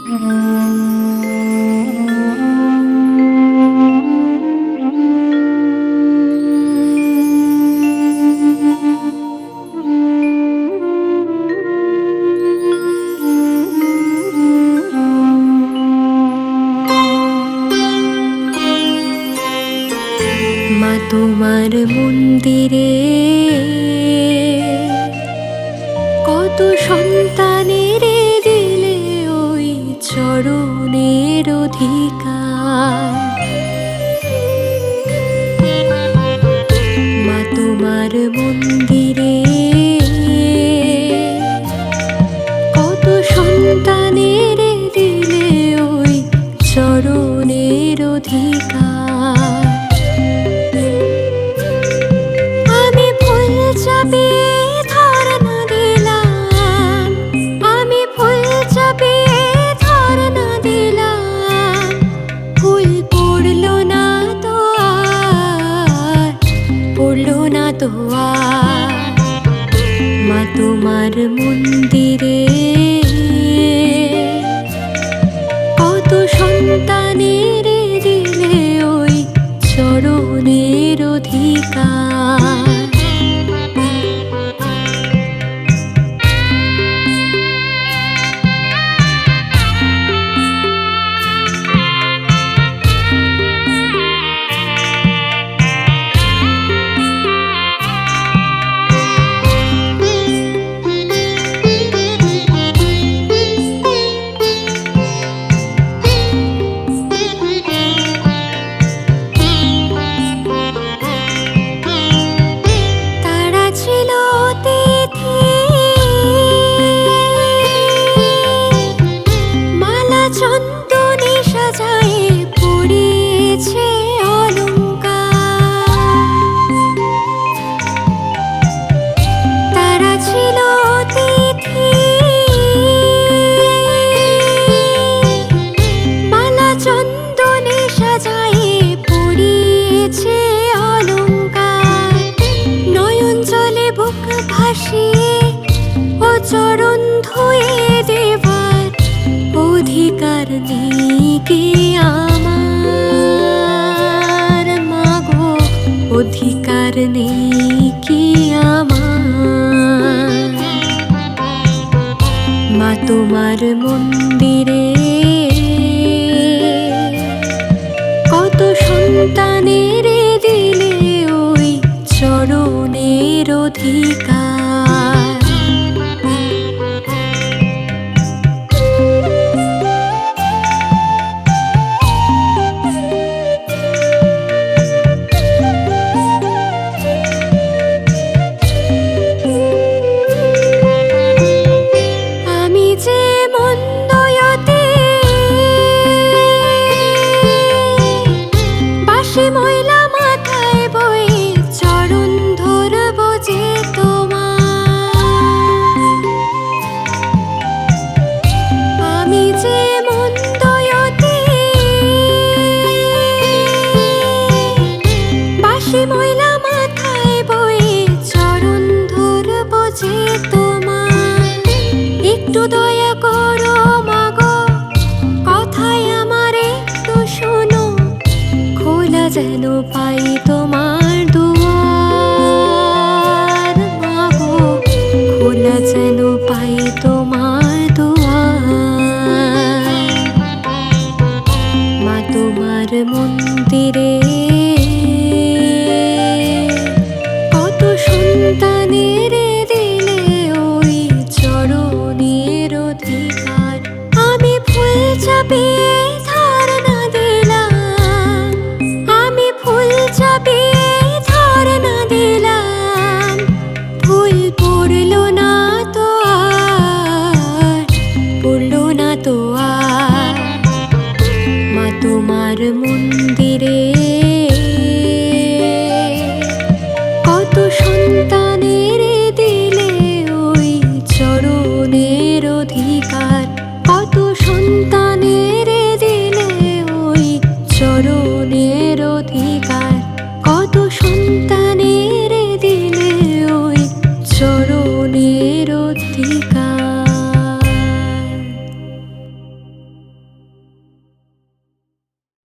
মা তোমার মন্দিরে কত সন্তানের দিলে ওই চরণের অধিকার। মা তোমার মন্দিরে কত সন্তানের দিলে ওই চরণের অধিকার। মা তোমার মন্দিরে কত সন্তানের দিলে ওই চরণের অধিকার। চন্দনে সাজায়ে পড়িয়েছে অলংকার। তারা ছিল অতিথি, মালা চন্দনে সাজায়ে পড়িয়েছে অলংকার। নয়ন জলে বুক ভাসিয়ে ও চরণ ধুয়ে দেবার অধিকার নেই কি আমার? মাগো অধিকার নেই কি আমার? মা তোমার মন্দিরে কত সন্তানের দিলে ওই চরণের অধিকার। ময়লা মাথায় বয়ে চরণ ধরব যে তোমার। আমি যে মন্দয়তে বাসি ময়লা মাথায় বয়ে চরণ ধরব যে তোমার। একটু দয়া করো মাগো, কথায় আমার একটু শোনো। খোলা যেন পাই তোমার দুয়ার, মাগো খোলা যেন পাই তোমার দুয়ার। মা তোমার মন্দিরে কত সন্তানের দিলে ওই চরণের অধিকার। আমি ফুল চাপিয়ে ধারণা দিলাম, আমি ফুল চাপিয়ে ধারণা দিলাম। ফুল পড়লো না তো আর, পড়লো না তো আর। মা তোমার মন্দিরে কত সন্তানের দিলে ওই চরণের অধিকার।